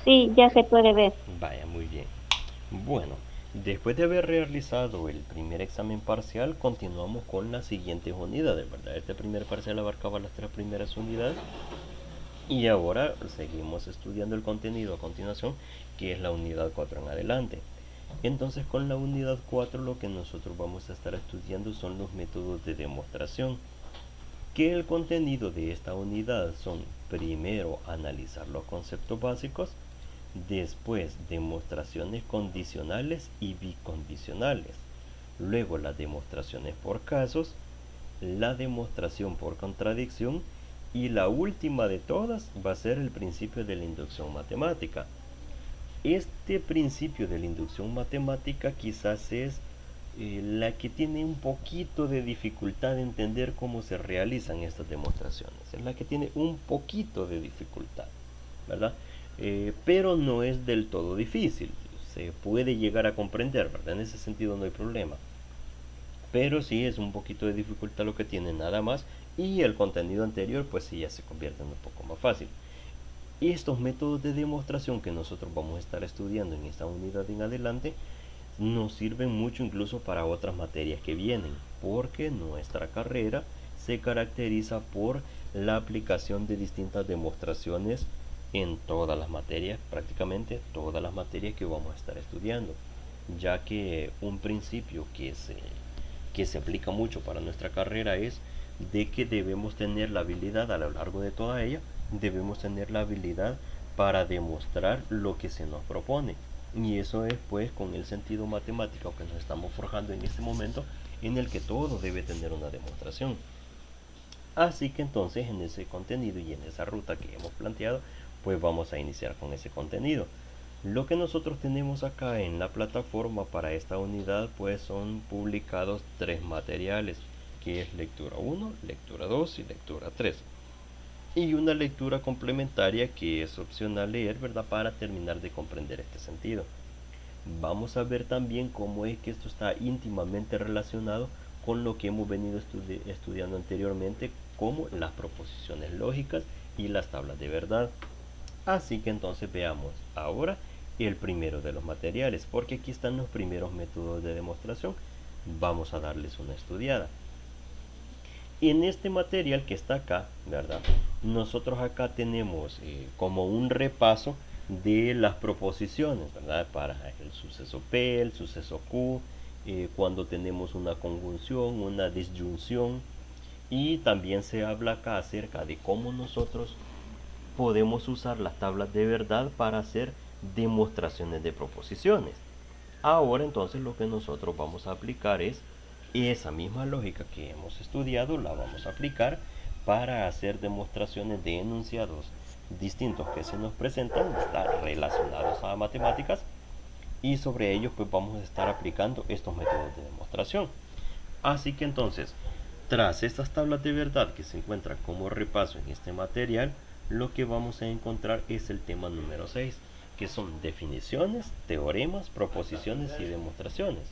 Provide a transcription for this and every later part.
Sí, ya se puede ver. Vaya, muy bien. Bueno, después de haber realizado el primer examen parcial, continuamos con las siguientes unidades, ¿verdad? Este primer parcial abarcaba las tres primeras unidades y ahora seguimos estudiando el contenido a continuación, que es la unidad 4 en adelante. Entonces, con la unidad 4 lo que nosotros vamos a estar estudiando son los métodos de demostración, que el contenido de esta unidad son primero analizar los conceptos básicos, después demostraciones condicionales y bicondicionales, luego las demostraciones por casos, la demostración por contradicción y la última de todas va a ser el principio de la inducción matemática. Este principio de la inducción matemática quizás es la que tiene un poquito de dificultad de entender cómo se realizan estas demostraciones. Es la que tiene un poquito de dificultad, ¿verdad? Pero no es del todo difícil. Se puede llegar a comprender, ¿verdad? En ese sentido no hay problema. Pero sí es un poquito de dificultad lo que tiene nada más. Y el contenido anterior, pues sí ya se convierte en un poco más fácil. Y estos métodos de demostración que nosotros vamos a estar estudiando en esta unidad en adelante nos sirven mucho incluso para otras materias que vienen, porque nuestra carrera se caracteriza por la aplicación de distintas demostraciones en todas las materias, prácticamente todas las materias que vamos a estar estudiando, ya que un principio que se aplica mucho para nuestra carrera es de que debemos tener la habilidad a lo largo de toda ella, debemos tener la habilidad para demostrar lo que se nos propone. Y eso es pues con el sentido matemático que nos estamos forjando en este momento en el que todo debe tener una demostración. Así que entonces en ese contenido y en esa ruta que hemos planteado, pues vamos a iniciar con ese contenido. Lo que nosotros tenemos acá en la plataforma para esta unidad pues son publicados tres materiales, que es lectura 1, lectura 2 y lectura 3. Y una lectura complementaria que es opcional leer, ¿verdad? Para terminar de comprender este sentido. Vamos a ver también cómo es que esto está íntimamente relacionado con lo que hemos venido estudiando anteriormente, como las proposiciones lógicas y las tablas de verdad. Así que entonces veamos ahora el primero de los materiales, porque aquí están los primeros métodos de demostración. Vamos a darles una estudiada. En este material que está acá, ¿verdad? Nosotros acá tenemos como un repaso de las proposiciones, ¿verdad? Para el suceso P, el suceso Q, cuando tenemos una conjunción, una disyunción, y también se habla acá acerca de cómo nosotros podemos usar las tablas de verdad para hacer demostraciones de proposiciones. Ahora entonces lo que nosotros vamos a aplicar es esa misma lógica que hemos estudiado, la vamos a aplicar para hacer demostraciones de enunciados distintos que se nos presentan, están relacionados a matemáticas, y sobre ellos pues vamos a estar aplicando estos métodos de demostración. Así que entonces, tras estas tablas de verdad que se encuentran como repaso en este material, lo que vamos a encontrar es el tema número 6, que son definiciones, teoremas, proposiciones y demostraciones.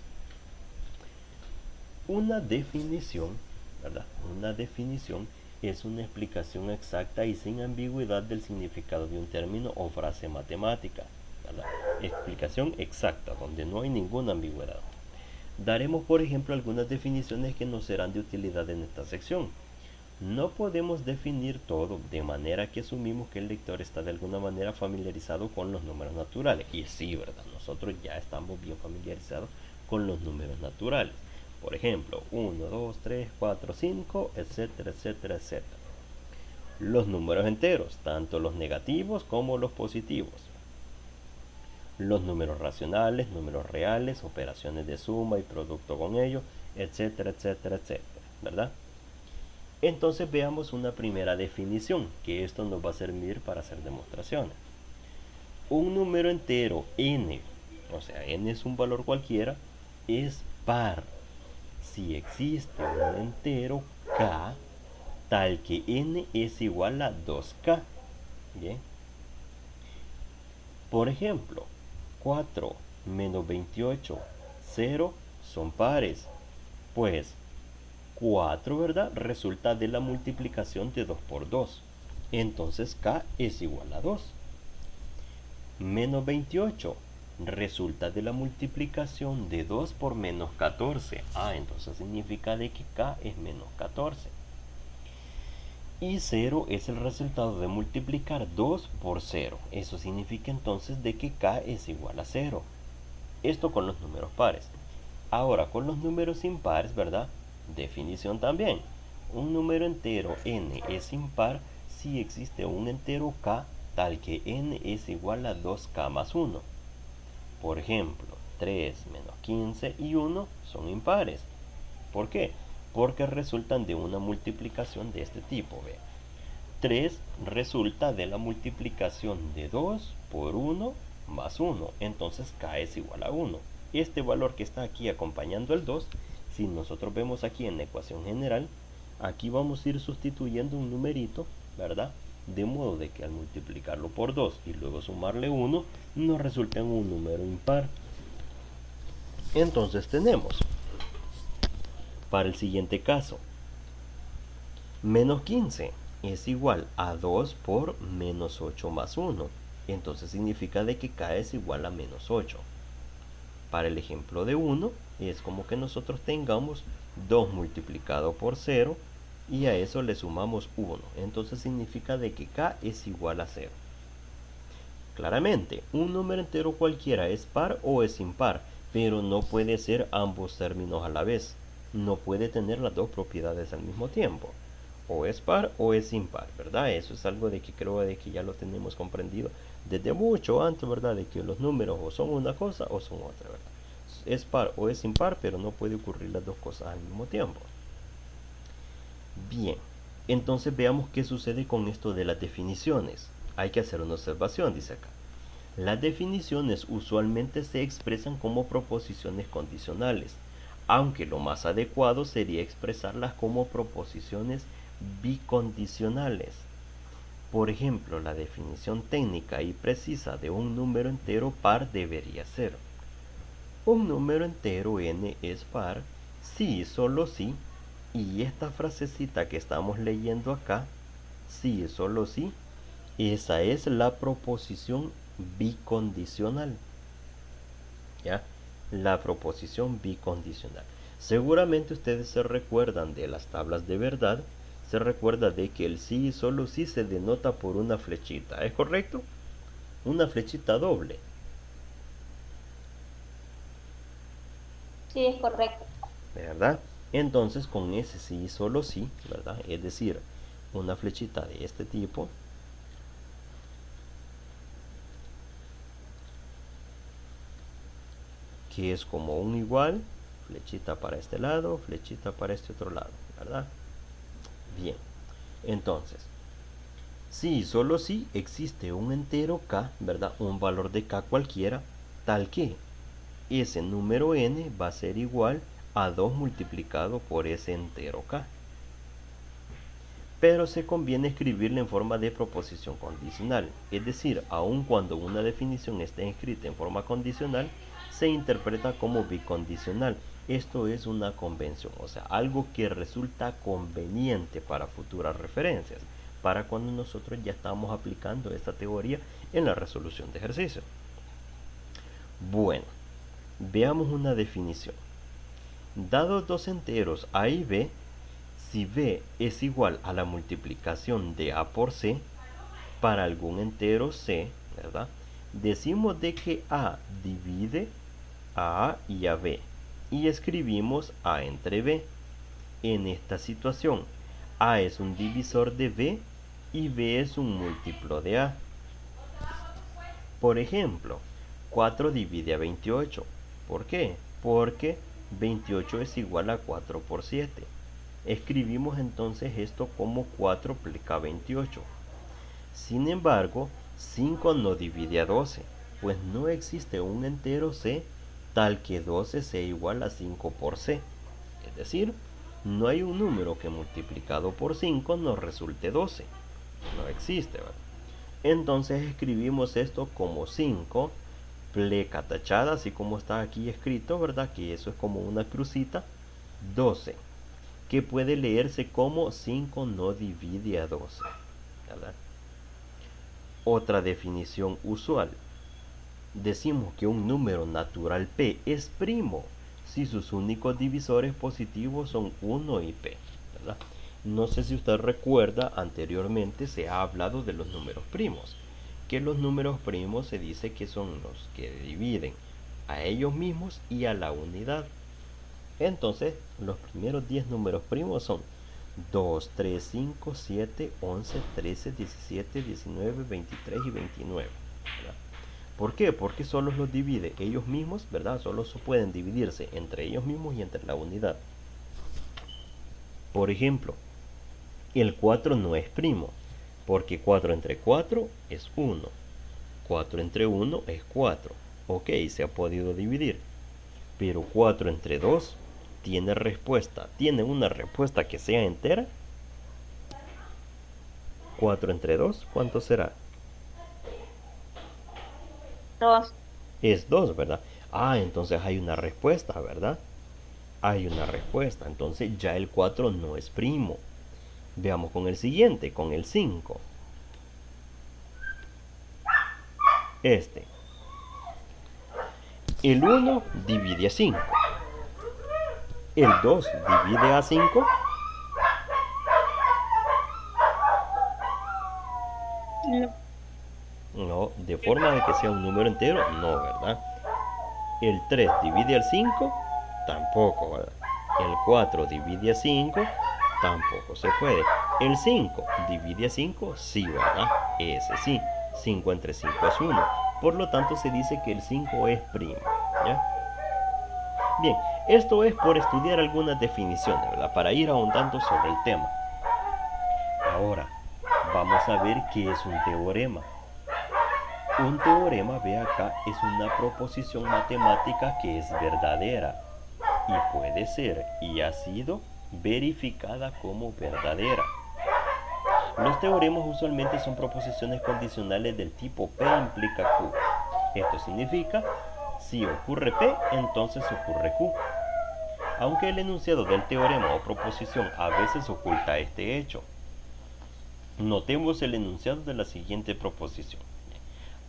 Una definición, ¿verdad? Una definición es una explicación exacta y sin ambigüedad del significado de un término o frase matemática, ¿verdad? Explicación exacta, donde no hay ninguna ambigüedad. Daremos, por ejemplo, algunas definiciones que nos serán de utilidad en esta sección. No podemos definir todo, de manera que asumimos que el lector está de alguna manera familiarizado con los números naturales. Y sí, ¿verdad? Nosotros ya estamos bien familiarizados con los números naturales. Por ejemplo, 1, 2, 3, 4, 5, etcétera, etcétera, etcétera. Los números enteros, tanto los negativos como los positivos. Los números racionales, números reales, operaciones de suma y producto con ellos, etcétera, etcétera, etcétera, ¿verdad? Entonces veamos una primera definición, que esto nos va a servir para hacer demostraciones. Un número entero n, o sea, n es un valor cualquiera, es par si existe un entero k tal que n es igual a 2k. Bien. Por ejemplo, 4 menos 28, 0 son pares. Pues 4, ¿verdad? Resulta de la multiplicación de 2 por 2. Entonces k es igual a 2. Menos 28 resulta de la multiplicación de 2 por menos 14. Entonces significa de que k es menos 14. Y 0 es el resultado de multiplicar 2 por 0. Eso significa entonces de que k es igual a 0. Esto con los números pares. Ahora con los números impares, ¿verdad? Definición también. Un número entero n es impar si existe un entero k tal que n es igual a 2k más 1. Por ejemplo, 3 menos 15 y 1 son impares. ¿Por qué? Porque resultan de una multiplicación de este tipo. Ve. 3 resulta de la multiplicación de 2 por 1 más 1. Entonces k es igual a 1. Este valor que está aquí acompañando el 2, si nosotros vemos aquí en la ecuación general, aquí vamos a ir sustituyendo un numerito, ¿verdad? De modo de que al multiplicarlo por 2 y luego sumarle 1, nos resulta en un número impar. Entonces tenemos, para el siguiente caso, menos 15 es igual a 2 por menos 8 más 1. Entonces significa de que k es igual a menos 8. Para el ejemplo de 1, es como que nosotros tengamos 2 multiplicado por 0 y a eso le sumamos 1. Entonces significa de que k es igual a 0. Claramente, un número entero cualquiera es par o es impar, pero no puede ser ambos términos a la vez. No puede tener las dos propiedades al mismo tiempo. O es par o es impar, ¿verdad? Eso es algo de que creo de que ya lo tenemos comprendido desde mucho antes, ¿verdad? De que los números o son una cosa o son otra, ¿verdad? Es par o es impar, pero no puede ocurrir las dos cosas al mismo tiempo. Bien, entonces veamos qué sucede con esto de las definiciones. Hay que hacer una observación, dice acá. Las definiciones usualmente se expresan como proposiciones condicionales, aunque lo más adecuado sería expresarlas como proposiciones bicondicionales. Por ejemplo, la definición técnica y precisa de un número entero par debería ser: un número entero n es par si y solo si, y esta frasecita que estamos leyendo acá, si y solo si, esa es la proposición bicondicional. ¿Ya? La proposición bicondicional. Seguramente ustedes se recuerdan de las tablas de verdad, se recuerda de que el sí y solo sí se denota por una flechita, ¿es correcto? Una flechita doble. Sí, es correcto. ¿Verdad? Entonces con ese sí y solo sí, ¿verdad? Es decir, una flechita de este tipo, que es como un igual, flechita para este lado, flechita para este otro lado, ¿verdad? Bien, entonces, si solo si existe un entero k, ¿verdad? Un valor de k cualquiera, tal que ese número n va a ser igual a 2 multiplicado por ese entero k. Pero se conviene escribirla en forma de proposición condicional, es decir, aun cuando una definición esté escrita en forma condicional, se interpreta como bicondicional. Esto es una convención, o sea, algo que resulta conveniente para futuras referencias, para cuando nosotros ya estamos aplicando esta teoría en la resolución de ejercicios. Bueno, veamos una definición. Dados dos enteros a y b, si b es igual a la multiplicación de a por c, para algún entero c, ¿verdad? Decimos de que a divide a y a b, y escribimos a entre b. En esta situación, a es un divisor de b y b es un múltiplo de a. Por ejemplo, 4 divide a 28. ¿Por qué? Porque 28 es igual a 4 por 7. Escribimos entonces esto como 4 plica 28. Sin embargo, 5 no divide a 12, pues no existe un entero c tal que 12 sea igual a 5 por c. Es decir, no hay un número que multiplicado por 5 nos resulte 12. No existe, ¿verdad? Entonces escribimos esto como 5 pleca tachada, así como está aquí escrito, ¿verdad? Que eso es como una crucita, 12, que puede leerse como 5 no divide a 12, ¿verdad? Otra definición usual. decimos que un número natural P es primo si sus únicos divisores positivos son 1 y P, ¿verdad? No sé si usted recuerda, anteriormente se ha hablado de los números primos, que los números primos se dice que son los que dividen a ellos mismos y a la unidad. Entonces, los primeros 10 números primos son 2, 3, 5, 7, 11, 13, 17, 19, 23 y 29, ¿verdad? ¿Por qué? Porque solo los divide ellos mismos, ¿verdad? Solo pueden dividirse entre ellos mismos y entre la unidad. Por ejemplo, el 4 no es primo, porque 4 entre 4 es 1. 4 entre 1 es 4. Ok, se ha podido dividir. Pero 4 entre 2 tiene respuesta. ¿Tiene una respuesta que sea entera? 4 entre 2, ¿cuánto será? 2. Es 2, ¿verdad? Ah, entonces hay una respuesta, ¿verdad? Hay una respuesta. Entonces ya el 4 no es primo. Veamos con el siguiente, con el 5. Este. El 1 divide a 5. El 2 divide a 5. No. No, de forma de que sea un número entero, no, ¿verdad? El 3 divide al 5, tampoco, ¿verdad? El 4 divide a 5, tampoco se puede. El 5 divide a 5, sí, ¿verdad? Ese sí. 5 entre 5 es 1. Por lo tanto, se dice que el 5 es primo, ¿ya? Bien, esto es por estudiar algunas definiciones, ¿verdad? Para ir ahondando sobre el tema. Ahora, vamos a ver qué es un teorema. Un teorema, ve acá, es una proposición matemática que es verdadera y puede ser y ha sido verificada como verdadera. Los teoremas usualmente son proposiciones condicionales del tipo P implica Q. Esto significa, si ocurre P, entonces ocurre Q. Aunque el enunciado del teorema o proposición a veces oculta este hecho. Notemos el enunciado de la siguiente proposición.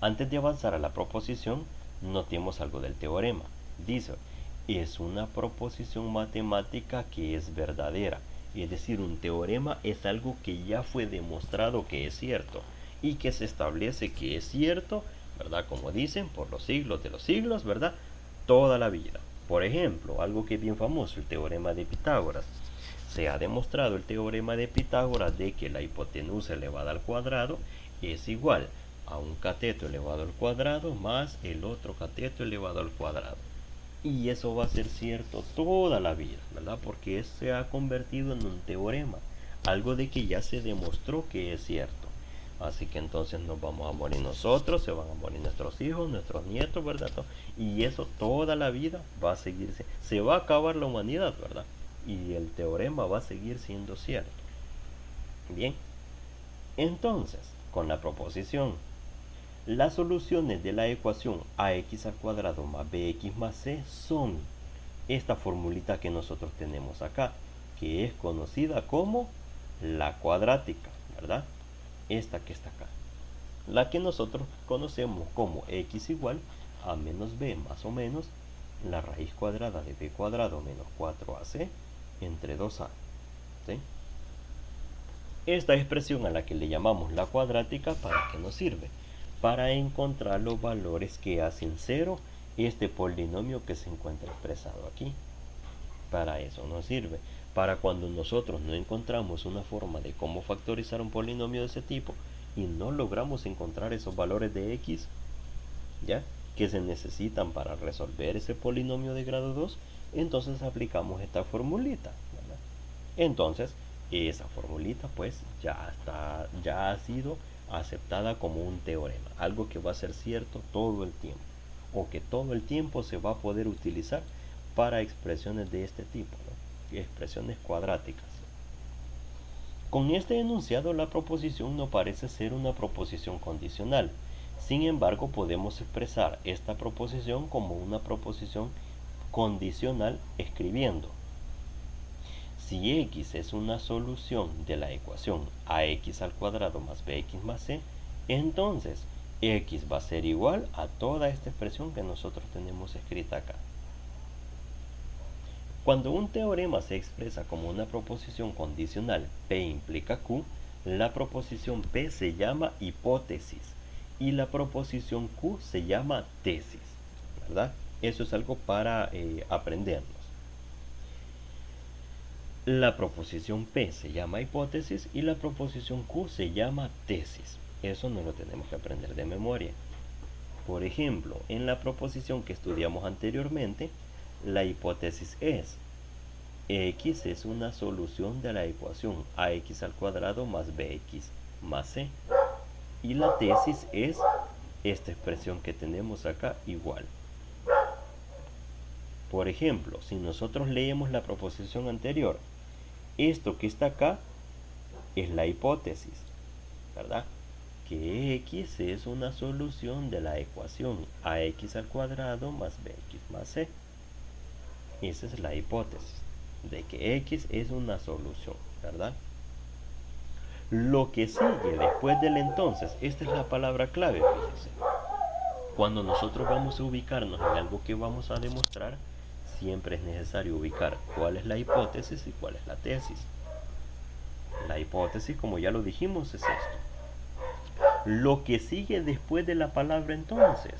Antes de avanzar a la proposición, notemos algo del teorema. Dice, es una proposición matemática que es verdadera. Es decir, un teorema es algo que ya fue demostrado que es cierto y que se establece que es cierto, ¿verdad? Como dicen, por los siglos de los siglos, ¿verdad? Toda la vida. Por ejemplo, algo que es bien famoso, el teorema de Pitágoras. Se ha demostrado el teorema de Pitágoras de que la hipotenusa elevada al cuadrado es igual a un cateto elevado al cuadrado más el otro cateto elevado al cuadrado. Y eso va a ser cierto toda la vida, ¿verdad? Porque se ha convertido en un teorema, algo de que ya se demostró que es cierto. Así que entonces nos vamos a morir nosotros, se van a morir nuestros hijos, nuestros nietos, ¿verdad? Y eso toda la vida va a seguirse. Se va a acabar la humanidad, ¿verdad? Y el teorema va a seguir siendo cierto. Bien, entonces, con la proposición, las soluciones de la ecuación ax al cuadrado más bx más c son esta formulita que nosotros tenemos acá, que es conocida como la cuadrática, ¿verdad? Esta que está acá. La que nosotros conocemos como x igual a menos b más o menos la raíz cuadrada de b cuadrado menos 4ac entre 2a. ¿Sí? Esta expresión a la que le llamamos la cuadrática, ¿para qué nos sirve? Para encontrar los valores que hacen cero este polinomio que se encuentra expresado aquí. Para eso nos sirve. Para cuando nosotros no encontramos una forma de cómo factorizar un polinomio de ese tipo y no logramos encontrar esos valores de x, ¿ya? Que se necesitan para resolver ese polinomio de grado 2, entonces aplicamos esta formulita, ¿verdad? Entonces, esa formulita pues ya ha sido aceptada como un teorema, algo que va a ser cierto todo el tiempo, o que todo el tiempo se va a poder utilizar para expresiones de este tipo, ¿no? Expresiones cuadráticas. Con este enunciado, la proposición no parece ser una proposición condicional. Sin embargo, podemos expresar esta proposición como una proposición condicional escribiendo: si x es una solución de la ecuación ax al cuadrado más bx más c, entonces X va a ser igual a toda esta expresión que nosotros tenemos escrita acá. Cuando un teorema se expresa como una proposición condicional P implica Q, la proposición P se llama hipótesis y la proposición Q se llama tesis, ¿verdad? Eso es algo para aprendernos. La proposición P se llama hipótesis y la proposición Q se llama tesis. Eso no lo tenemos que aprender de memoria. Por ejemplo, en la proposición que estudiamos anteriormente, la hipótesis es X es una solución de la ecuación ax al cuadrado más bx más c. Y la tesis es esta expresión que tenemos acá igual. Por ejemplo, si nosotros leemos la proposición anterior, esto que está acá es la hipótesis, ¿verdad? Que x es una solución de la ecuación ax al cuadrado más bx más c. Esa es la hipótesis de que x es una solución, ¿verdad? Lo que sigue después del entonces, esta es la palabra clave, fíjense. Cuando nosotros vamos a ubicarnos en algo que vamos a demostrar, siempre es necesario ubicar cuál es la hipótesis y cuál es la tesis. La hipótesis, como ya lo dijimos, es esto. Lo que sigue después de la palabra entonces,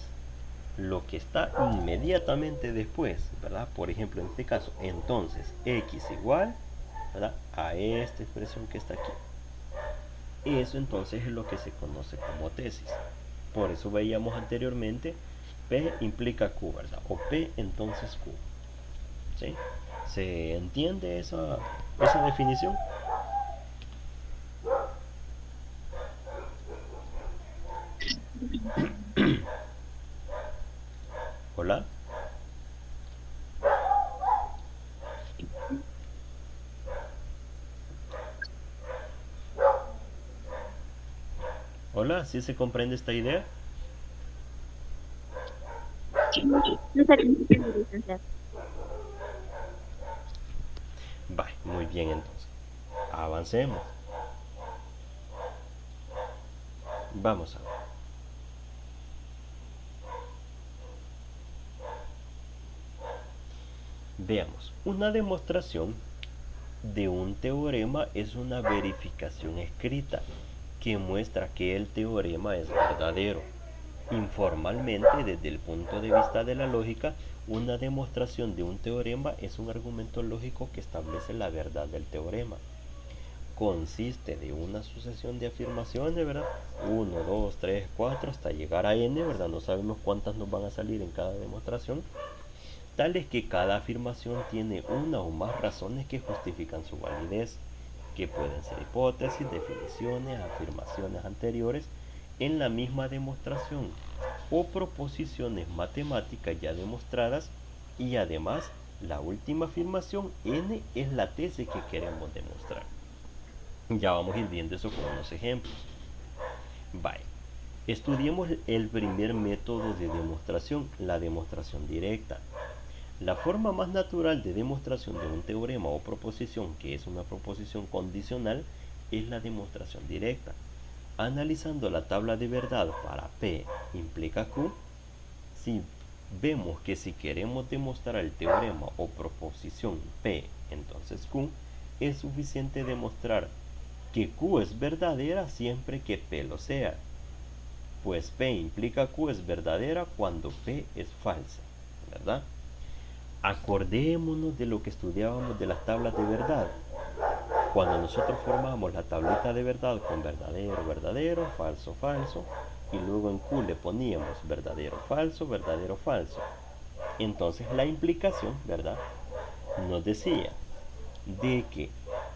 lo que está inmediatamente después, ¿verdad? Por ejemplo, en este caso, entonces x igual, ¿verdad?, a esta expresión que está aquí. Eso entonces es lo que se conoce como tesis. Por eso veíamos anteriormente P implica Q, ¿verdad? O P entonces Q. ¿Sí? ¿Se entiende esa definición? ¿Hola? ¿Hola? ¿Sí se comprende esta idea? No sé qué entiende, licenciado. Vale, muy bien entonces. Avancemos. Vamos a ver. Veamos. Una demostración de un teorema es una verificación escrita que muestra que el teorema es verdadero. Informalmente, desde el punto de vista de la lógica, una demostración de un teorema es un argumento lógico que establece la verdad del teorema. Consiste de una sucesión de afirmaciones, ¿verdad? 1, 2, 3, 4, hasta llegar a n, ¿verdad? No sabemos cuántas nos van a salir en cada demostración. Tal es que cada afirmación tiene una o más razones que justifican su validez, que pueden ser hipótesis, definiciones, afirmaciones anteriores en la misma demostración o proposiciones matemáticas ya demostradas, y además la última afirmación n es la tesis que queremos demostrar. Ya vamos a ir viendo eso con unos ejemplos. Bye. Estudiemos el primer método de demostración, la demostración directa. La forma más natural de demostración de un teorema o proposición, que es una proposición condicional, es la demostración directa. Analizando la tabla de verdad para P implica Q, si vemos que si queremos demostrar el teorema o proposición P, entonces Q, es suficiente demostrar que Q es verdadera siempre que P lo sea, pues P implica Q es verdadera cuando P es falsa, ¿verdad? Acordémonos de lo que estudiábamos de las tablas de verdad. Cuando nosotros formamos la tablita de verdad con verdadero, verdadero, falso, falso, y luego en Q le poníamos verdadero, falso, verdadero, falso. Entonces la implicación, ¿verdad?, nos decía de que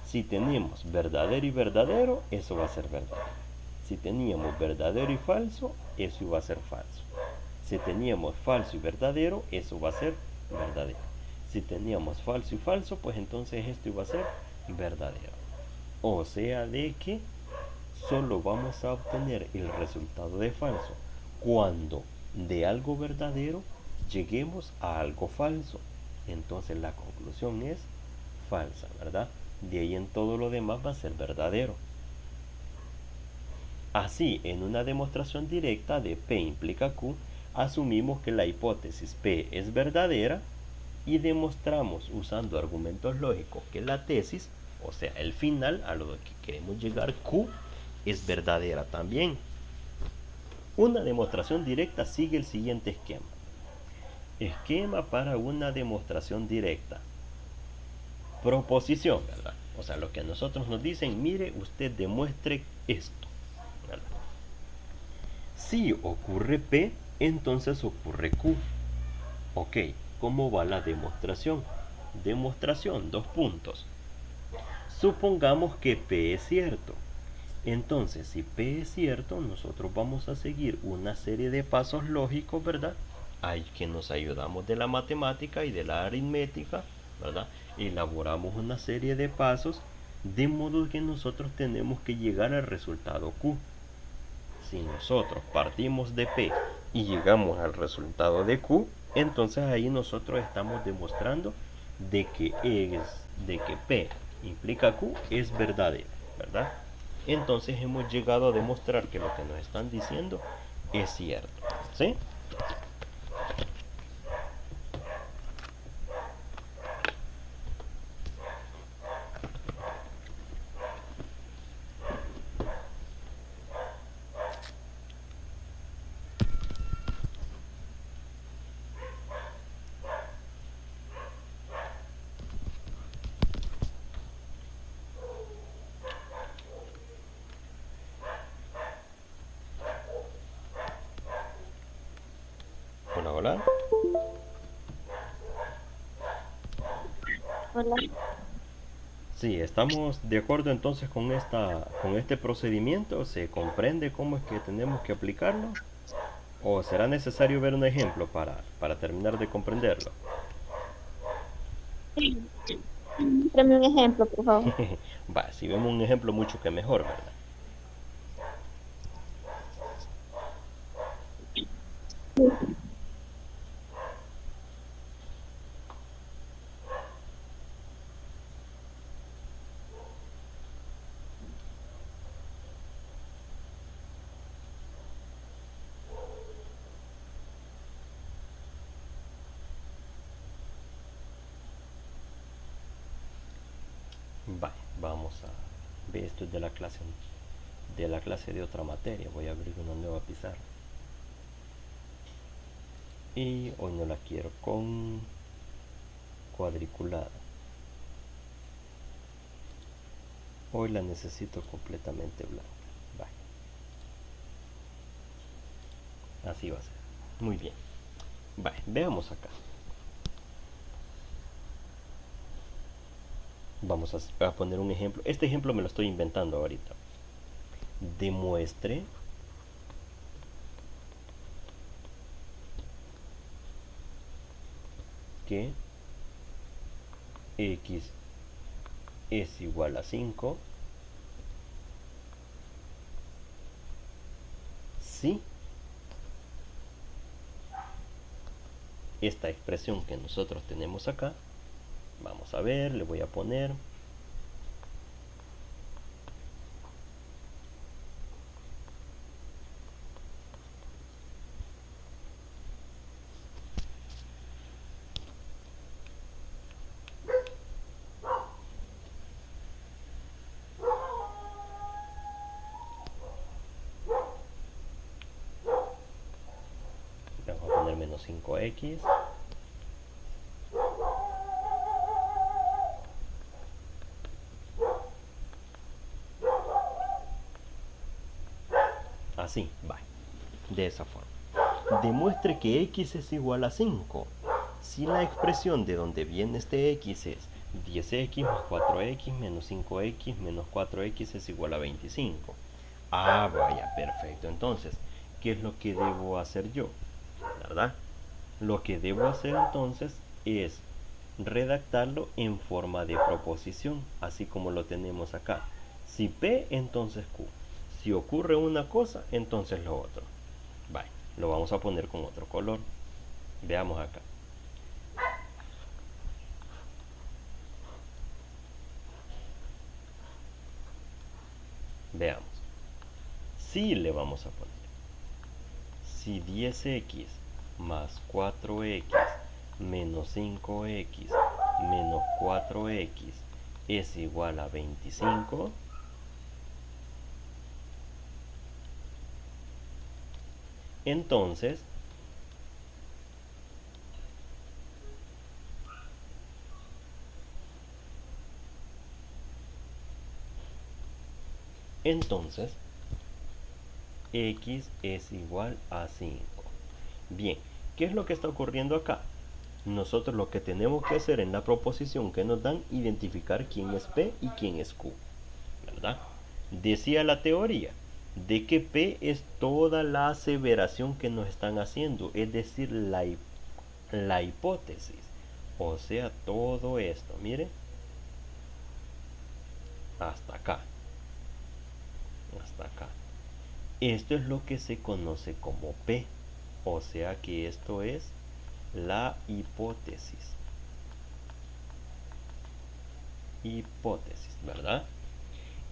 si tenemos verdadero y verdadero, eso va a ser verdadero. Si teníamos verdadero y falso, eso iba a ser falso. Si teníamos falso y verdadero, eso va a ser verdadero. Si teníamos falso y falso, pues entonces esto iba a ser verdadero. O sea de que solo vamos a obtener el resultado de falso cuando de algo verdadero lleguemos a algo falso. Entonces la conclusión es falsa, ¿verdad? De ahí en todo lo demás va a ser verdadero. Así, en una demostración directa de P implica Q, asumimos que la hipótesis P es verdadera y demostramos usando argumentos lógicos que la tesis, o sea, el final a lo que queremos llegar, Q, es verdadera también. Una demostración directa sigue el siguiente esquema. Esquema para una demostración directa. Proposición, ¿verdad? O sea, lo que a nosotros nos dicen, mire, usted demuestre esto, ¿verdad? Si ocurre P, entonces ocurre Q. Ok, ¿cómo va la demostración? Demostración, dos puntos. Supongamos que P es cierto. Entonces, si P es cierto, nosotros vamos a seguir una serie de pasos lógicos, ¿verdad? Hay que nos ayudamos de la matemática y de la aritmética, ¿verdad? Elaboramos una serie de pasos de modo que nosotros tenemos que llegar al resultado Q. Si nosotros partimos de P y llegamos al resultado de Q, entonces ahí nosotros estamos demostrando de que P implica Q es verdadero, ¿verdad? Entonces hemos llegado a demostrar que lo que nos están diciendo es cierto, ¿sí? Hola, hola. Hola. Sí, estamos de acuerdo entonces con este procedimiento. ¿Se comprende cómo es que tenemos que aplicarlo? ¿O será necesario ver un ejemplo para terminar de comprenderlo? Dame un ejemplo, por favor. Va, si vemos un ejemplo mucho que mejor, ¿verdad? Va, vamos a ver esto es de la clase de otra materia. Voy a abrir una nueva pizarra. Y hoy no la quiero con cuadriculada. Hoy la necesito completamente blanca. Va, así va a ser. Muy bien. Va, veamos acá. Vamos a poner un ejemplo. Este ejemplo me lo estoy inventando ahorita. Demuestre que x es igual a 5 si esta expresión que nosotros tenemos acá, vamos a ver, le voy a poner vamos a poner menos 5x así, va, de esa forma. Demuestre que x es igual a 5 si la expresión de donde viene este x es 10x más 4x menos 5x menos 4x es igual a 25. Ah, vaya, perfecto. Entonces, ¿qué es lo que debo hacer yo? ¿Verdad? Lo que debo hacer entonces es redactarlo en forma de proposición, así como lo tenemos acá. Si P, entonces Q. Si ocurre una cosa, entonces lo otro. Vale, lo vamos a poner con otro color. Veamos acá. Veamos. sí le vamos a poner. Si 10x más 4x menos 5x menos 4x es igual a 25, entonces x es igual a 5. Bien, ¿qué es lo que está ocurriendo acá? Nosotros lo que tenemos que hacer en la proposición que nos dan, identificar quién es P y quién es Q, ¿verdad? Decía la teoría de que P es toda la aseveración que nos están haciendo, es decir, la hipótesis. O sea, todo esto, mire, hasta acá, hasta acá. Esto es lo que se conoce como P, o sea que esto es la hipótesis. Hipótesis, ¿verdad?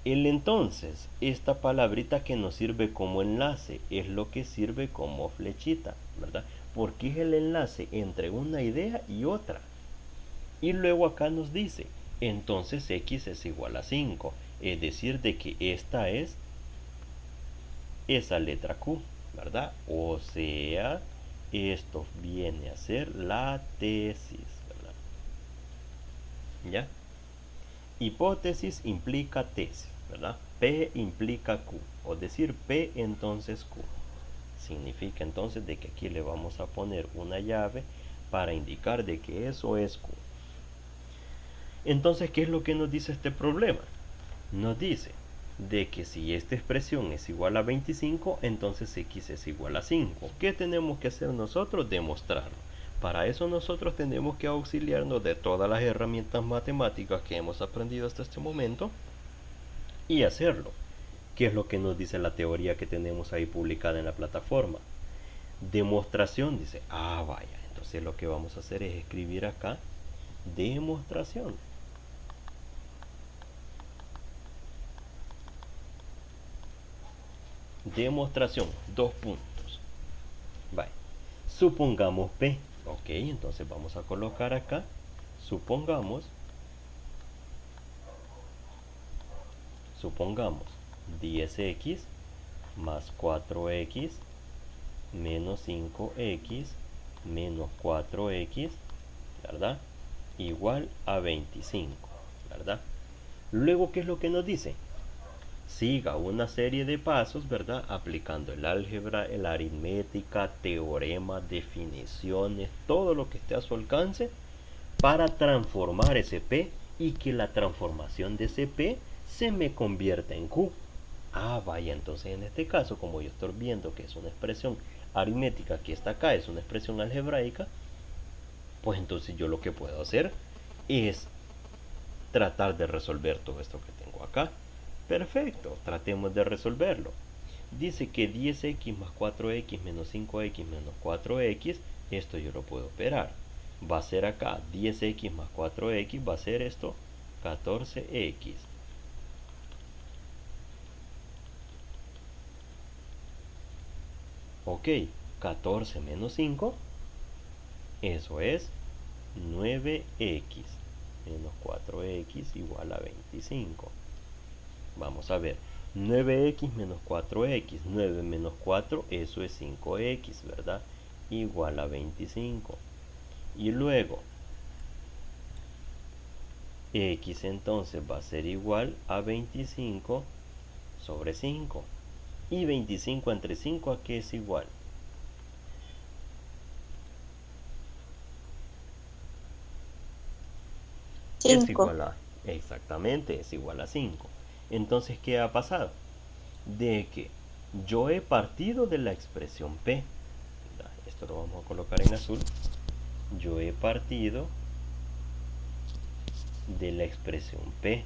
Entonces, esta palabrita que nos sirve como enlace es lo que sirve como flechita, ¿verdad? Porque es el enlace entre una idea y otra. Y luego acá nos dice, entonces x es igual a 5, es decir, de que esta es esa letra Q, ¿verdad? O sea, esto viene a ser la tesis, ¿verdad? ¿Ya? Hipótesis implica tesis, ¿verdad? P implica Q, o decir P entonces Q. Significa entonces de que aquí le vamos a poner una llave para indicar de que eso es Q. Entonces, ¿qué es lo que nos dice este problema? Nos dice de que si esta expresión es igual a 25, entonces x es igual a 5. ¿Qué tenemos que hacer nosotros? Demostrarlo. Para eso nosotros tenemos que auxiliarnos de todas las herramientas matemáticas que hemos aprendido hasta este momento y hacerlo. ¿Qué es lo que nos dice la teoría que tenemos ahí publicada en la plataforma? Demostración, dice, vaya, entonces lo que vamos a hacer es escribir acá demostración. Demostración, dos puntos. Vaya, supongamos P. Ok, entonces vamos a colocar acá, supongamos 10x más 4x menos 5x menos 4x, ¿verdad? Igual a 25, ¿verdad? Luego, ¿qué es lo que nos dice? Siga una serie de pasos, ¿verdad? Aplicando el álgebra, la aritmética, teoremas, definiciones, todo lo que esté a su alcance para transformar ese P y que la transformación de ese P se me convierta en Q. Vaya, entonces en este caso, como yo estoy viendo que es una expresión aritmética que está acá, es una expresión algebraica, pues entonces yo lo que puedo hacer es tratar de resolver todo esto que tengo acá. Perfecto, tratemos de resolverlo. Dice que 10x más 4x menos 5x menos 4x, esto yo lo puedo operar. Va a ser acá 10x más 4x, va a ser esto 14x. Ok, 14 menos 5, eso es 9x menos 4x igual a 25. Vamos a ver, 9x menos 4x, 9 menos 4, eso es 5x, ¿verdad? Igual a 25. Y luego, x entonces va a ser igual a 25 sobre 5. Y 25 entre 5, ¿a qué es igual? Es 5. igual a, exactamente, es igual a 5. Entonces, ¿qué ha pasado? De que yo he partido de la expresión P. Esto lo vamos a colocar en azul. Yo he partido de la expresión P.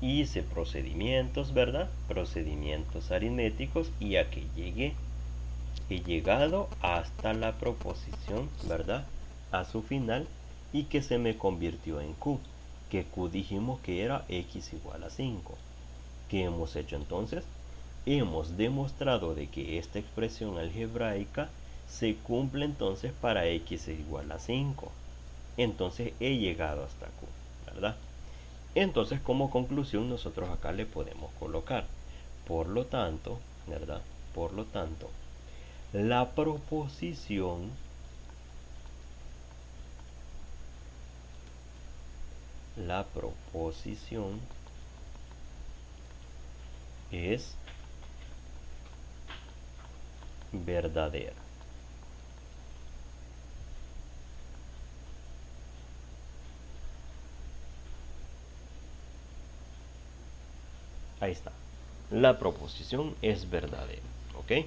Hice procedimientos, ¿verdad? Procedimientos aritméticos y a que llegué. He llegado hasta la proposición, ¿verdad? A su final y que se me convirtió en Q. Que Q dijimos que era x igual a 5. ¿Qué hemos hecho entonces? hemos demostrado de que esta expresión algebraica se cumple entonces para x es igual a 5. Entonces he llegado hasta q, ¿verdad? Entonces como conclusión nosotros acá le podemos colocar, por lo tanto, ¿verdad? Por lo tanto, la proposición es verdadera. Ahí está. La proposición es verdadera. ¿Ok?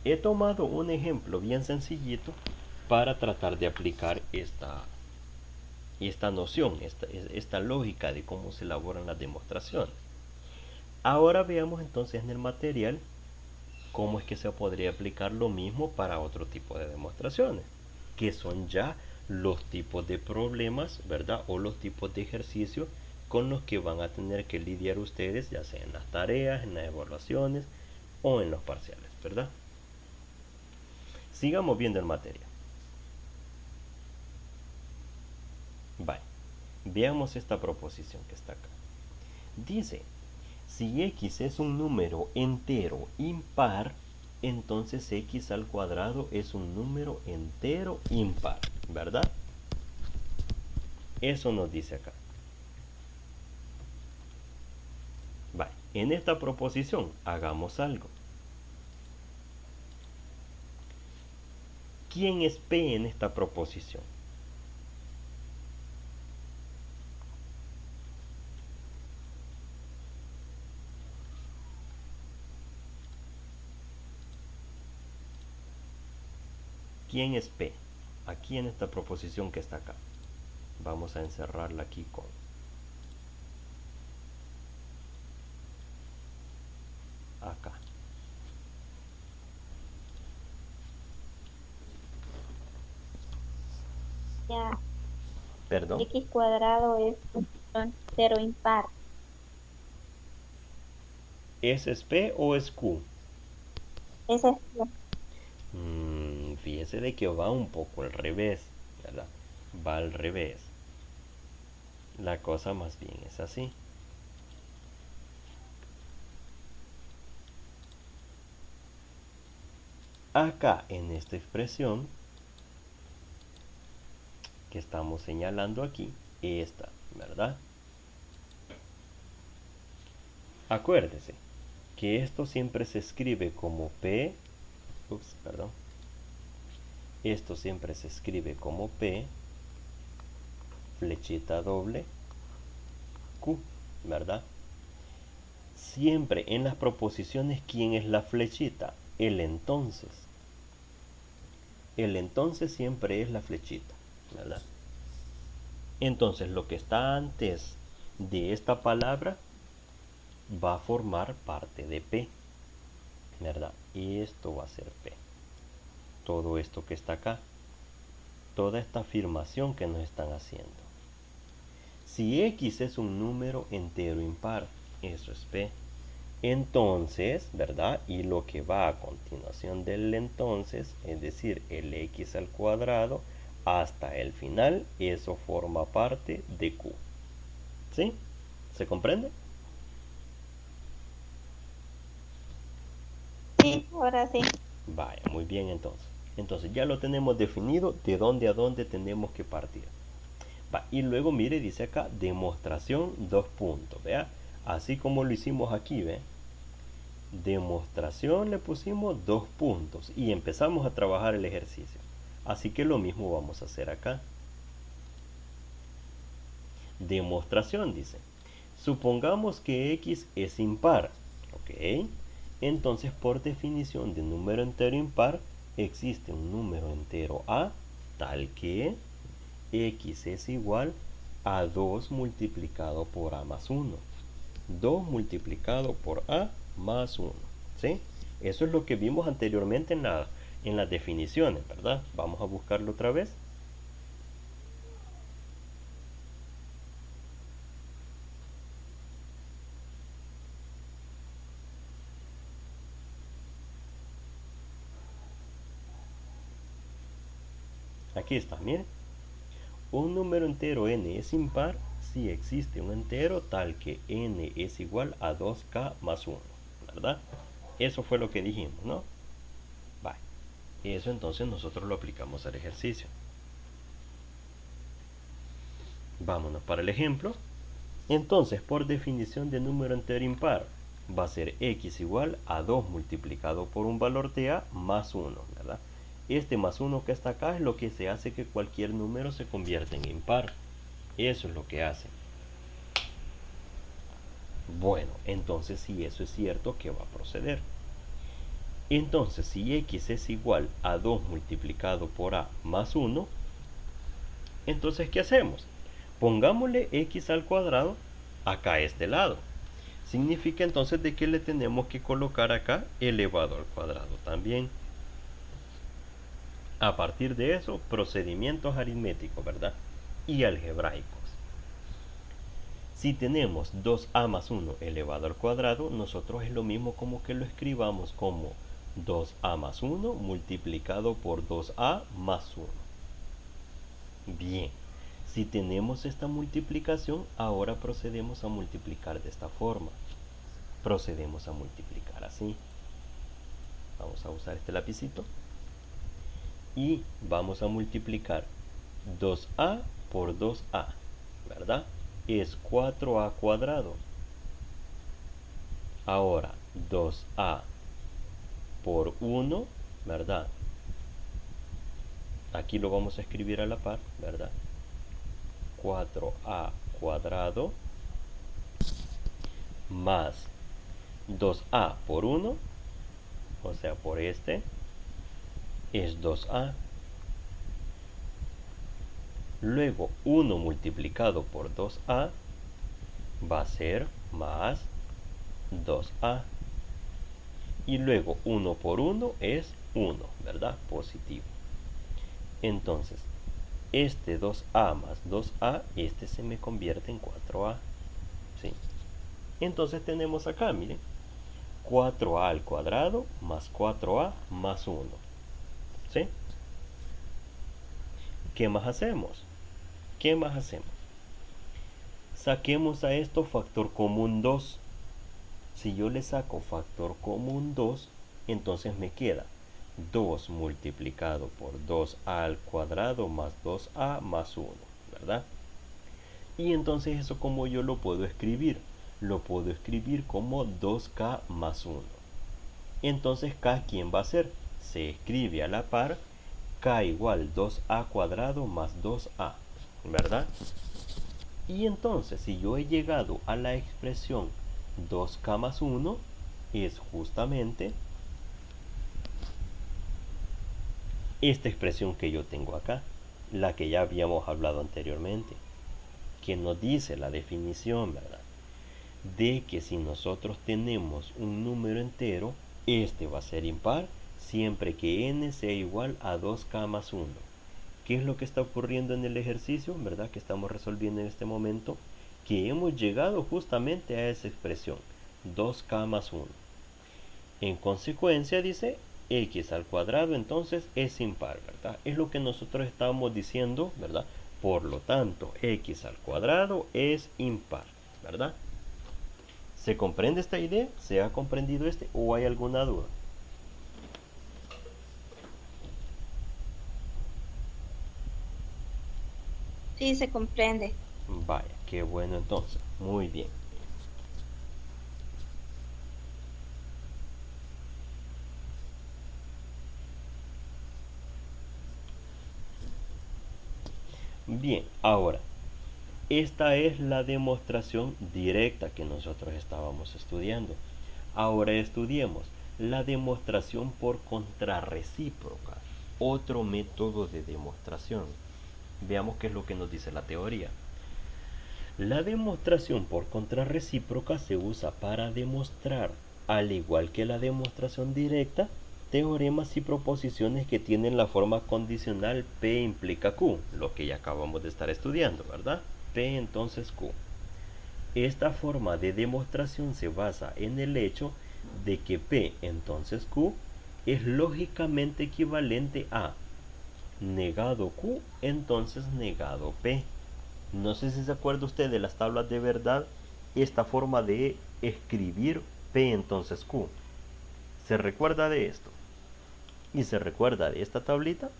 He tomado un ejemplo bien sencillito para tratar de aplicar esta noción, esta lógica de cómo se elaboran las demostraciones. Ahora veamos entonces en el material cómo es que se podría aplicar lo mismo para otro tipo de demostraciones, que son ya los tipos de problemas, ¿verdad? O los tipos de ejercicios con los que van a tener que lidiar ustedes, ya sea en las tareas, en las evaluaciones o en los parciales, ¿verdad? Sigamos viendo el material. Vale, veamos esta proposición que está acá. Dice, si x es un número entero impar, entonces x al cuadrado es un número entero impar, ¿verdad? Eso nos dice acá. Vale, en esta proposición hagamos algo. ¿Quién es P en esta proposición? ¿Quién es P? Aquí en esta proposición que está acá. Vamos a encerrarla aquí con acá. Ya, Perdón. x cuadrado es un número entero impar. ¿Ese es P o es Q? Ese es Fíjese de que va un poco al revés, ¿verdad? Va al revés. La cosa más bien es así. Acá en esta expresión que estamos señalando aquí, esta, ¿verdad? Acuérdese que esto siempre se escribe como P, perdón. Esto siempre se escribe como P, flechita doble, Q, ¿verdad? Siempre en las proposiciones, ¿quién es la flechita? El entonces. El entonces siempre es la flechita, ¿verdad? Entonces lo que está antes de esta palabra va a formar parte de P, ¿verdad? Y esto va a ser P. Todo esto que está acá, toda esta afirmación que nos están haciendo. Si X es un número entero impar, eso es P. Entonces, ¿verdad? Y lo que va a continuación del entonces, es decir, el X al cuadrado, hasta el final, eso forma parte de Q. ¿Sí? ¿Se comprende? sí, ahora sí. Vaya, muy bien entonces. Entonces ya lo tenemos definido de dónde a dónde tenemos que partir. Va, y luego mire, dice acá, demostración, dos puntos, vea. Así como lo hicimos aquí, ve. Demostración le pusimos dos puntos y empezamos a trabajar el ejercicio. Así que lo mismo vamos a hacer acá. Demostración dice, supongamos que x es impar, ¿ok? Entonces por definición de número entero impar existe un número entero a tal que x es igual a 2 multiplicado por a más 1. 2 multiplicado por a más 1. ¿Sí? Eso es lo que vimos anteriormente en las definiciones, ¿verdad? Vamos a buscarlo otra vez. Aquí está, miren. Un número entero n es impar si existe un entero tal que n es igual a 2k más 1, ¿verdad? Eso fue lo que dijimos, ¿no? Vale. Eso entonces nosotros lo aplicamos al ejercicio. Vámonos para el ejemplo. Entonces, por definición de número entero impar, va a ser x igual a 2 multiplicado por un valor de a más 1, ¿verdad? Este más 1 que está acá es lo que se hace que cualquier número se convierta en impar. Eso es lo que hace. Bueno, entonces si eso es cierto, ¿qué va a proceder? Entonces, si x es igual a 2 multiplicado por a más 1, entonces ¿qué hacemos? Pongámosle x al cuadrado acá a este lado. Significa entonces de que le tenemos que colocar acá elevado al cuadrado también. A partir de eso, procedimientos aritméticos, ¿verdad? Y algebraicos. Si tenemos 2a más 1 elevado al cuadrado, nosotros es lo mismo como que lo escribamos como 2a más 1 multiplicado por 2a más 1. Bien, si tenemos esta multiplicación, ahora procedemos a multiplicar de esta forma. Procedemos a multiplicar así. Vamos a usar este lapicito. Y vamos a multiplicar 2a por 2a, ¿verdad? Es 4a cuadrado. Ahora 2a por 1, ¿verdad? Aquí lo vamos a escribir a la par, ¿verdad? 4a cuadrado más 2a por 1, o sea, por este, es 2a. Luego 1 multiplicado por 2a va a ser más 2a. Y luego 1 por 1 es 1, ¿verdad? Positivo. Entonces, este 2a más 2a, este se me convierte en 4a. ¿Sí? Entonces tenemos acá, miren, 4a al cuadrado más 4a más 1. ¿Sí? ¿Qué más hacemos? ¿Qué más hacemos? Saquemos a esto factor común 2. Si yo le saco factor común 2, entonces me queda 2 multiplicado por 2a al cuadrado más 2a más 1, ¿verdad? Y entonces eso, como yo lo puedo escribir, lo puedo escribir como 2k más 1. Entonces k, ¿quién va a ser? Se escribe a la par k igual 2a cuadrado más 2a, ¿verdad? Y entonces, si yo he llegado a la expresión 2k más 1, es justamente esta expresión que yo tengo acá, la que ya habíamos hablado anteriormente, que nos dice la definición, ¿verdad? De que si nosotros tenemos un número entero, este va a ser impar siempre que n sea igual a 2k más 1. ¿Qué es lo que está ocurriendo en el ejercicio, verdad? Que estamos resolviendo en este momento, que hemos llegado justamente a esa expresión, 2k más 1. En consecuencia, dice, x al cuadrado entonces es impar, ¿verdad? Es lo que nosotros estábamos diciendo, ¿verdad? Por lo tanto, x al cuadrado es impar, ¿verdad? ¿Se comprende esta idea? ¿Se ha comprendido o hay alguna duda? Sí, se comprende. Vaya, qué bueno entonces. Muy bien. Bien, ahora, esta es la demostración directa que nosotros estábamos estudiando. Ahora estudiemos la demostración por contrarrecíproca, otro método de demostración. Veamos qué es lo que nos dice la teoría. La demostración por contrarrecíproca se usa para demostrar, al igual que la demostración directa, teoremas y proposiciones que tienen la forma condicional P implica Q, lo que ya acabamos de estar estudiando, ¿verdad? P entonces Q. Esta forma de demostración se basa en el hecho de que P entonces Q es lógicamente equivalente a negado Q, entonces negado P. No sé si se acuerda usted de las tablas de verdad, esta forma de escribir P entonces Q. ¿Se recuerda de esto? ¿Y se recuerda de esta tablita?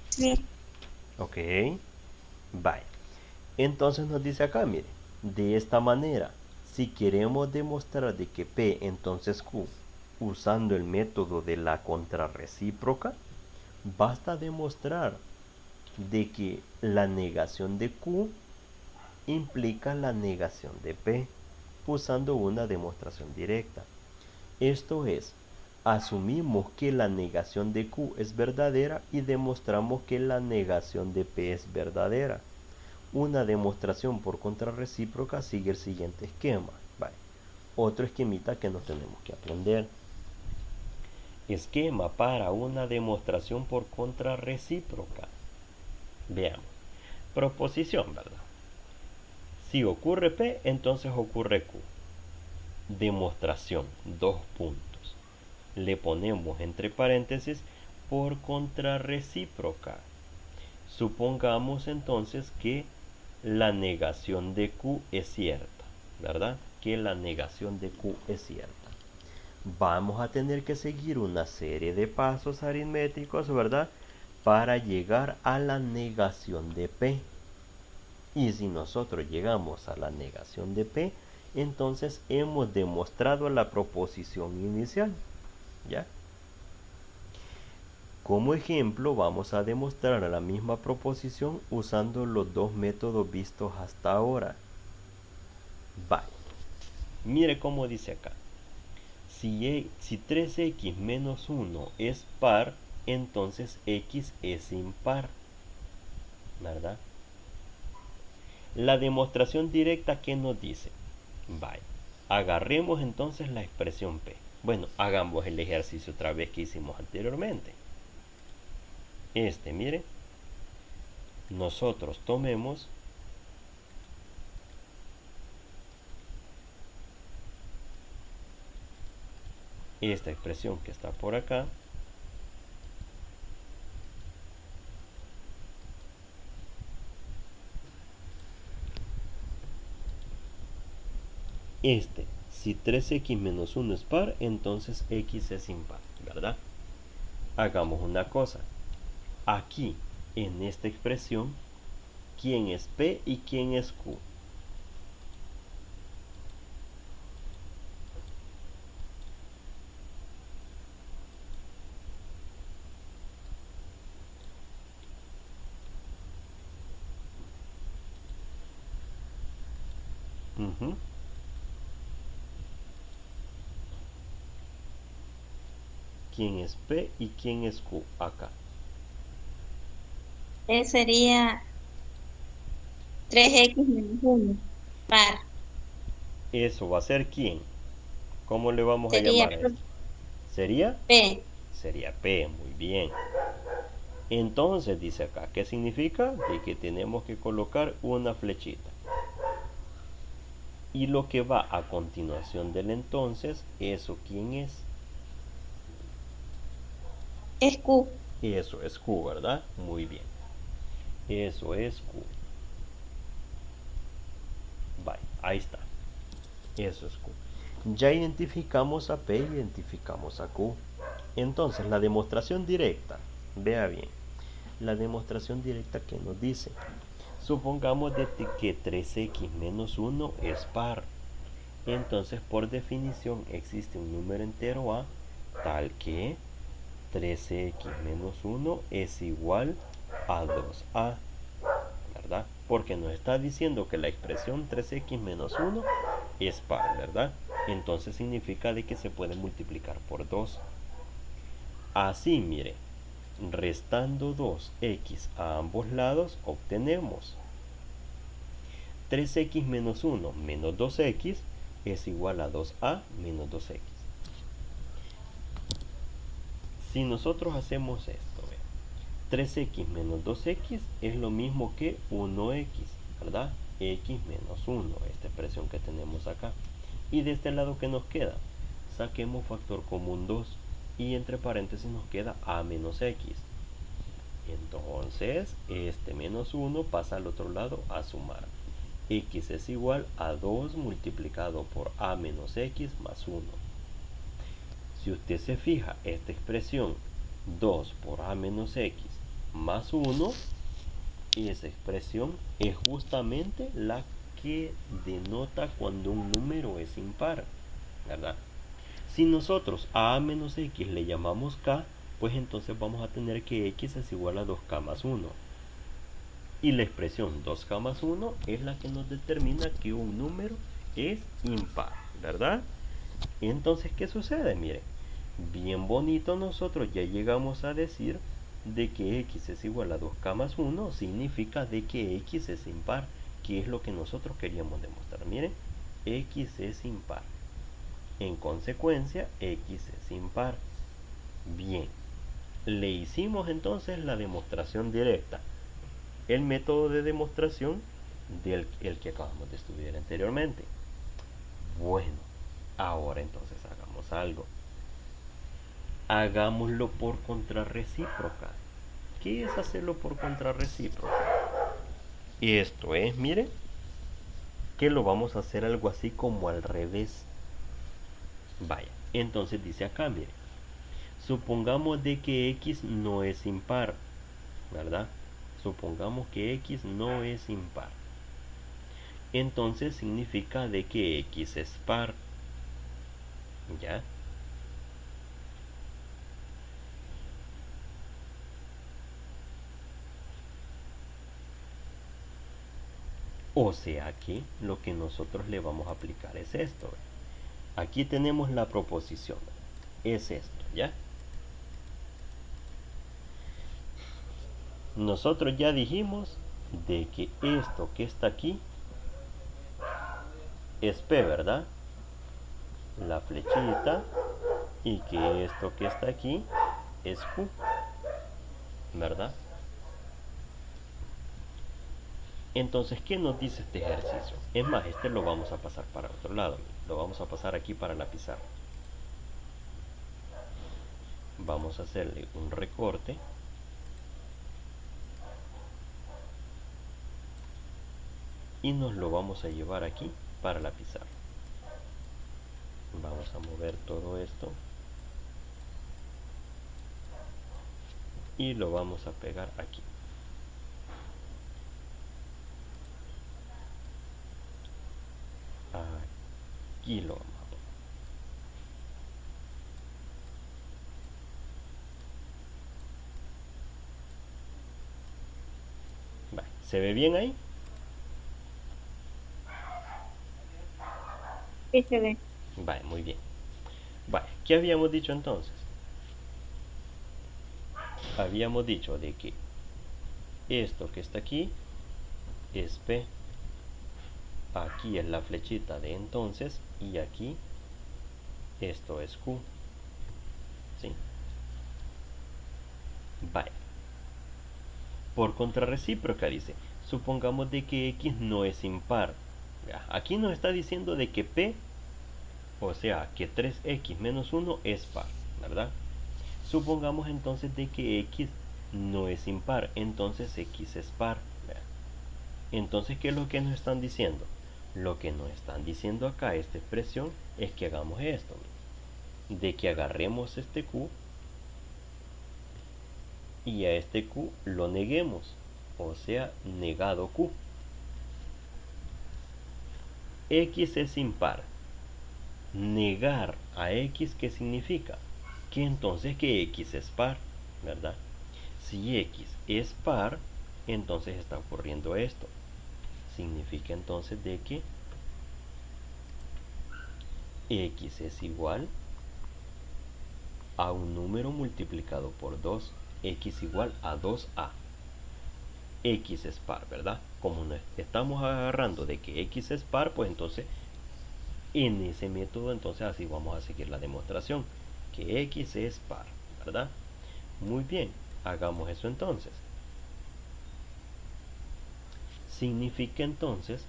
Sí. Ok, bye. Entonces nos dice acá, mire, de esta manera, si queremos demostrar de que P entonces Q, usando el método de la contrarrecíproca, basta demostrar de que la negación de Q implica la negación de P, usando una demostración directa. Esto es, asumimos que la negación de Q es verdadera y demostramos que la negación de P es verdadera. Una demostración por contrarrecíproca sigue el siguiente esquema. Vale. Otro esquemita que nos tenemos que aprender. Esquema para una demostración por contrarrecíproca. Veamos. Proposición, ¿verdad? Si ocurre P, entonces ocurre Q. Demostración, dos puntos. Le ponemos entre paréntesis por contrarrecíproca. Supongamos entonces que la negación de Q es cierta, ¿verdad? Que la negación de Q es cierta. Vamos a tener que seguir una serie de pasos aritméticos, ¿verdad? Para llegar a la negación de P. Y si nosotros llegamos a la negación de P, entonces hemos demostrado la proposición inicial, ¿ya? Como ejemplo, vamos a demostrar la misma proposición usando los dos métodos vistos hasta ahora. Vale. Mire cómo dice acá. Si 3x menos 1 es par, entonces x es impar, ¿verdad? La demostración directa, ¿qué nos dice? Vale. Agarremos entonces la expresión P. Bueno, hagamos el ejercicio otra vez que hicimos anteriormente. Mire, nosotros tomemos esta expresión que está por acá si 3x menos 1 es par, entonces x es impar, ¿verdad? Hagamos una cosa. Aquí, en esta expresión, ¿quién es P y quién es Q? Uh-huh. ¿Quién es P y quién es Q? Acá. Sería 3x menos 1. Par. Eso va a ser ¿quién? ¿Cómo le vamos a Sería llamar a esto? ¿Sería? P. Sería P, muy bien. Entonces dice acá, ¿qué significa? De que tenemos que colocar una flechita. Y lo que va a continuación del entonces, ¿eso quién es? Es Q. Eso es Q, ¿verdad? Muy bien. Eso es Q. Bye, ahí está. Eso es Q. Ya identificamos a P, identificamos a Q. Entonces, la demostración directa, vea bien, la demostración directa que nos dice, supongamos de que 3x menos 1 es par. Entonces, por definición, existe un número entero A tal que 13x menos 1 es igual a 2A, ¿verdad? Porque nos está diciendo que la expresión 3x menos 1 es par, ¿verdad? Entonces significa de que se puede multiplicar por 2. Así, mire, restando 2x a ambos lados, obtenemos 3x menos 1 menos 2x es igual a 2a menos 2x. Si nosotros hacemos esto, 3x menos 2x es lo mismo que 1x, ¿verdad? X menos 1, esta expresión que tenemos acá. Y de este lado, ¿qué nos queda? Saquemos factor común 2 y entre paréntesis nos queda a menos x. Entonces, este menos 1 pasa al otro lado a sumar. X es igual a 2 multiplicado por a menos x más 1. Si usted se fija, esta expresión 2 por a menos x más 1, esa expresión es justamente la que denota cuando un número es impar, ¿verdad? Si nosotros a menos x le llamamos k, pues entonces vamos a tener que x es igual a 2k más 1. Y la expresión 2k más 1 es la que nos determina que un número es impar, ¿verdad? Entonces, ¿qué sucede? Miren, bien bonito, nosotros ya llegamos a decir de que x es igual a 2k más 1 significa de que x es impar, que es lo que nosotros queríamos demostrar. Miren, x es impar. En consecuencia, x es impar. Bien, le hicimos entonces la demostración directa. El método de demostración del que acabamos de estudiar anteriormente. Bueno, ahora entonces hagamos algo. Hagámoslo por contrarrecíproca. ¿Qué es hacerlo por contrarrecíproca? Esto es, mire, que lo vamos a hacer algo así como al revés. Vaya, entonces dice acá, mire, supongamos de que x no es impar, ¿verdad? Supongamos que x no es impar. Entonces significa de que x es par, ¿ya? O sea que lo que nosotros le vamos a aplicar es esto. Aquí tenemos la proposición. Es esto, ¿ya? Nosotros ya dijimos de que esto que está aquí es P, ¿verdad? La flechita. Y que esto que está aquí es Q, ¿verdad? Entonces, ¿qué nos dice este ejercicio? Es más, este lo vamos a pasar para otro lado. Lo vamos a pasar aquí para la pizarra. Vamos a hacerle un recorte. Y nos lo vamos a llevar aquí para la pizarra. Vamos a mover todo esto. Y lo vamos a pegar aquí. Aquí lo vamos a poner. Vale, ¿se ve bien ahí? Sí se ve. Vale, muy bien. Vale, ¿qué habíamos dicho entonces? Habíamos dicho de que esto que está aquí es P. Aquí es la flechita de entonces y aquí esto es Q. ¿Sí? Vale. Por contrarrecíproca dice, supongamos de que X no es impar. Aquí nos está diciendo de que P, o sea, que 3X menos 1 es par, ¿verdad? Supongamos entonces de que X no es impar, entonces X es par. Entonces, ¿qué es lo que nos están diciendo? Lo que nos están diciendo acá, esta expresión, es que hagamos esto. De que agarremos este Q y a este Q lo neguemos. O sea, negado Q. X es impar. Negar a X, ¿qué significa? Que entonces que X es par, ¿verdad? Si X es par, entonces está ocurriendo esto. Significa entonces de que X es igual a un número multiplicado por 2. X igual a 2A. X es par, ¿verdad? Como no estamos agarrando de que X es par, pues entonces en ese método entonces así vamos a seguir la demostración, que X es par, ¿verdad? Muy bien. Hagamos eso entonces. Significa entonces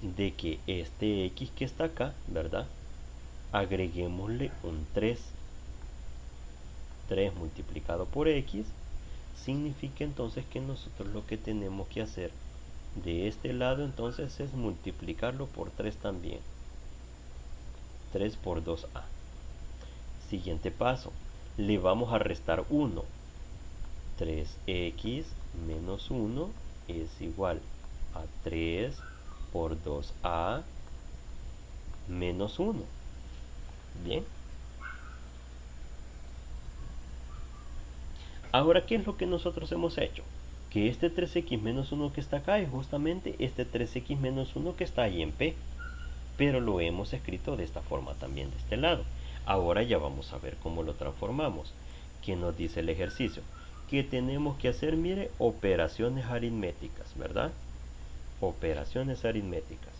de que este x que está acá, ¿verdad? Agreguémosle un 3. 3 multiplicado por x significa entonces que nosotros lo que tenemos que hacer de este lado entonces es multiplicarlo por 3 también. 3 por 2a. Siguiente paso, le vamos a restar 1. 3x menos 1 es igual a 3 por 2a menos 1. Bien. Ahora, ¿qué es lo que nosotros hemos hecho? Que este 3x menos 1 que está acá es justamente este 3x menos 1 que está ahí en P. Pero lo hemos escrito de esta forma también de este lado. Ahora ya vamos a ver cómo lo transformamos. ¿Qué nos dice el ejercicio? Que tenemos que hacer, mire, operaciones aritméticas, ¿verdad? Operaciones aritméticas.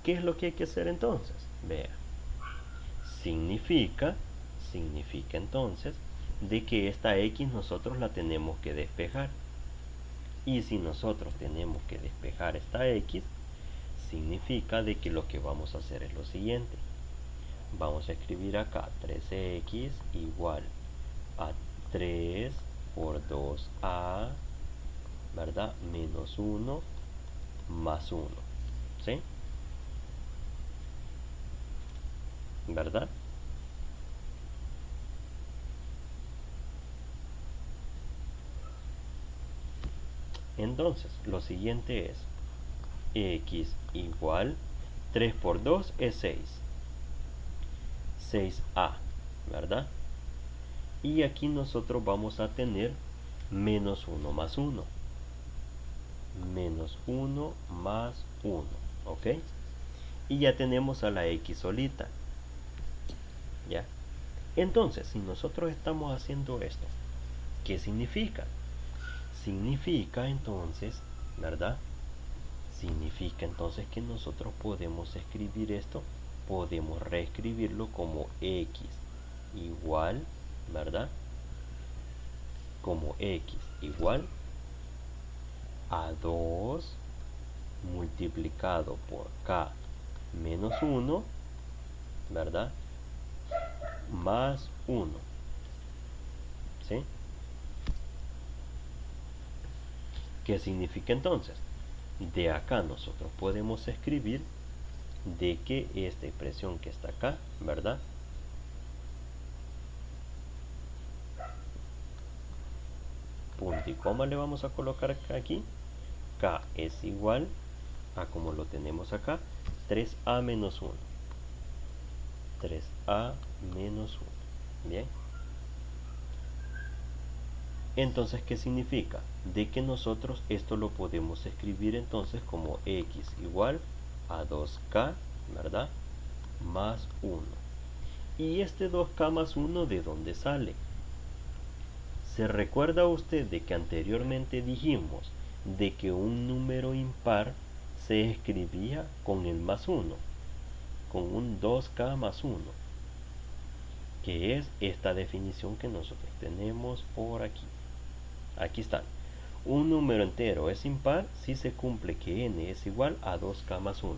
¿Qué es lo que hay que hacer entonces? Vea. Significa entonces de que esta x nosotros la tenemos que despejar. Y si nosotros tenemos que despejar esta x, significa de que lo que vamos a hacer es lo siguiente. Vamos a escribir acá 13x igual a 3 por 2a, ¿verdad? Menos 1 más 1, ¿sí? ¿Verdad? Entonces, lo siguiente es x igual 3 por 2 es 6. 6a, ¿verdad? Y aquí nosotros vamos a tener menos 1 más 1. Menos 1 más 1, ¿ok? Y ya tenemos a la x solita. ¿Ya? Entonces, si nosotros estamos haciendo esto, ¿qué significa? Significa entonces, ¿verdad? Significa entonces que nosotros podemos escribir esto, podemos reescribirlo como x igual, ¿verdad? Como x igual a 2 multiplicado por k menos 1, ¿verdad? Más 1, ¿sí? ¿Qué significa entonces? De acá nosotros podemos escribir de que esta expresión que está acá, ¿verdad? Punto y coma le vamos a colocar aquí. K es igual a, como lo tenemos acá, 3a menos 1. 3a menos 1. Bien. Entonces, ¿qué significa? De que nosotros esto lo podemos escribir entonces como x igual a 2k, ¿verdad? Más 1. ¿Y este 2k más 1 de dónde sale? ¿Se recuerda usted de que anteriormente dijimos de que un número impar se escribía con el más 1? Con un 2k más 1. Que es esta definición que nosotros tenemos por aquí. Aquí está. Un número entero es impar si se cumple que n es igual a 2k más 1.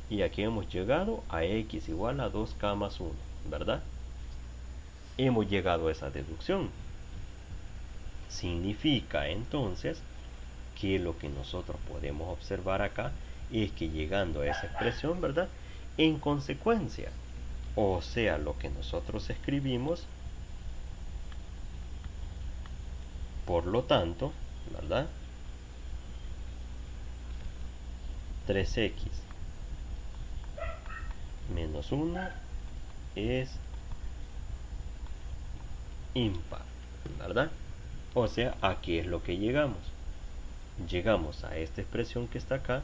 Y aquí hemos llegado a x igual a 2k más 1, ¿verdad? Hemos llegado a esa deducción. Significa entonces que lo que nosotros podemos observar acá es que llegando a esa expresión, ¿verdad? En consecuencia, o sea, lo que nosotros escribimos, por lo tanto, ¿verdad? 3x menos 1 es impar, ¿verdad? O sea, ¿a qué es lo que llegamos? Llegamos a esta expresión que está acá,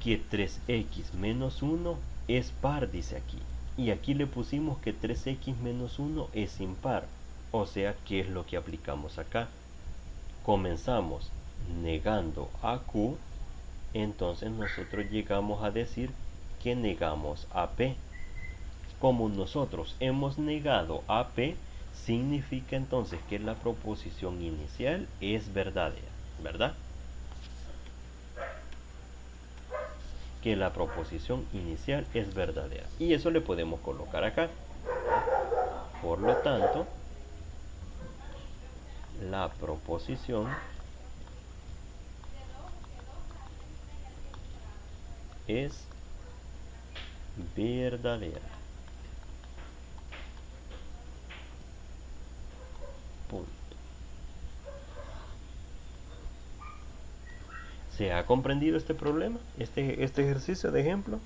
que 3x menos 1 es par, dice aquí. Y aquí le pusimos que 3x menos 1 es impar. O sea, ¿qué es lo que aplicamos acá? Comenzamos negando a Q, entonces nosotros llegamos a decir que negamos a P. Como nosotros hemos negado a P, significa entonces que la proposición inicial es verdadera, ¿verdad? Que la proposición inicial es verdadera. Y eso le podemos colocar acá. Por lo tanto, la proposición es verdadera. Punto. ¿Se ha comprendido este problema? Este ejercicio de ejemplo.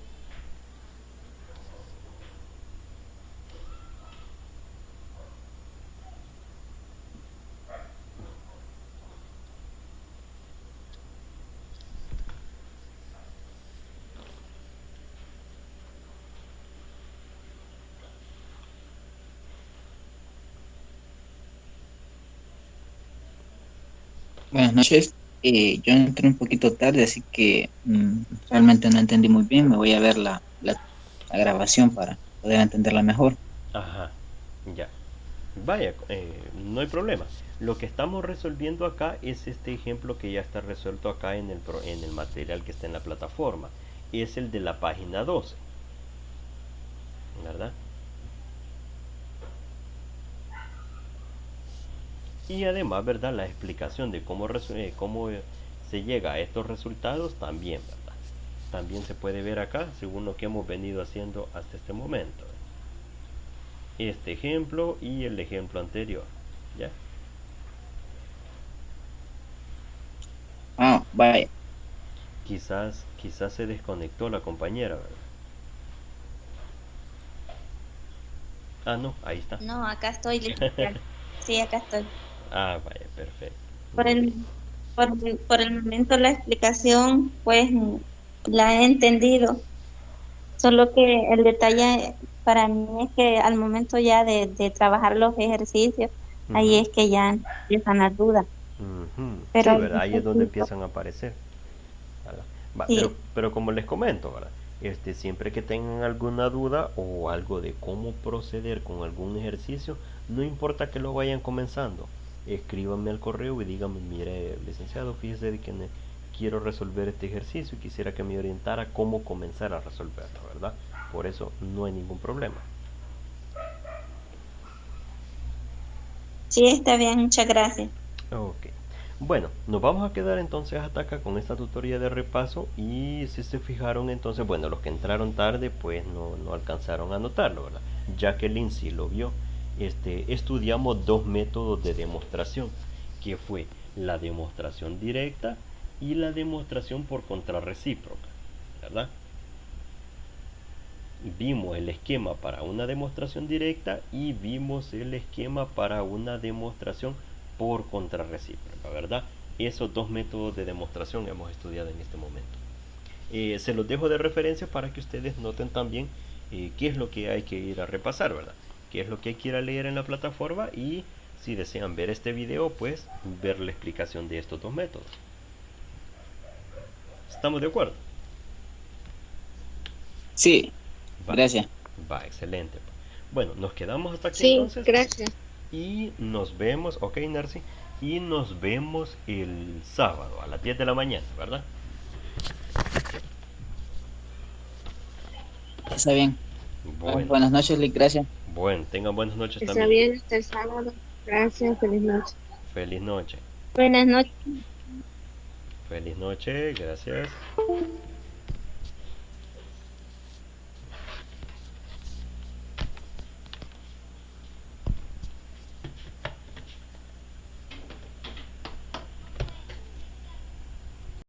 Buenas noches. Yo entré un poquito tarde, así que realmente no entendí muy bien. Me voy a ver la grabación para poder entenderla mejor. Ajá, ya. Vaya, no hay problema. Lo que estamos resolviendo acá es este ejemplo que ya está resuelto acá en el material que está en la plataforma. Es el de la página 12, ¿verdad? Y además, ¿verdad? La explicación de cómo se llega a estos resultados también, ¿verdad? También se puede ver acá, según lo que hemos venido haciendo hasta este momento. Este ejemplo y el ejemplo anterior, ¿ya? Ah, vaya. Quizás se desconectó la compañera, ¿verdad? Ah, no, ahí está. No, acá estoy, licenciada. Sí, acá estoy. Ah, vaya, perfecto. Por Muy bien. el, por el momento la explicación, pues, la he entendido. Solo que el detalle para mí es que al momento ya de trabajar los ejercicios, ahí Ujú, es que ya empiezan las dudas. ujú. Sí, Pero ¿verdad? Ahí es donde empiezan a aparecer, ¿verdad? Va, pero, sí, pero como les comento, ¿verdad? Siempre que tengan alguna duda o algo de cómo proceder con algún ejercicio, no importa que lo vayan comenzando, escríbanme al correo y díganme, mire, licenciado, fíjese de que quiero resolver este ejercicio y quisiera que me orientara cómo comenzar a resolverlo, ¿verdad? Por eso no hay ningún problema. sí está bien, muchas gracias. Ok. Bueno, nos vamos a quedar entonces hasta acá con esta tutoría de repaso y si se fijaron entonces, bueno, los que entraron tarde pues no alcanzaron a notarlo, ¿verdad? Ya que Lindsay lo vio, estudiamos dos métodos de demostración, que fue la demostración directa y la demostración por contrarrecíproca, ¿verdad? Vimos el esquema para una demostración directa y vimos el esquema para una demostración por contrarrecíproca, ¿verdad? Esos dos métodos de demostración hemos estudiado en este momento. Se los dejo de referencia para que ustedes noten también qué es lo que hay que ir a repasar, ¿verdad? Qué es lo que hay que ir a leer en la plataforma y si desean ver este video, pues ver la explicación de estos dos métodos. ¿Estamos de acuerdo? Sí, Va, gracias. va, excelente. Bueno, nos quedamos hasta aquí Sí, entonces. gracias. Y nos vemos, ok Narci, y nos vemos el sábado a las 10 de la mañana, ¿verdad? Está bien. Bueno, Buenas noches, Lick. Gracias. bueno, tengan buenas noches Está también. bien, hasta el sábado. Gracias, feliz noche. Feliz noche. Buenas noches. Feliz noche, gracias.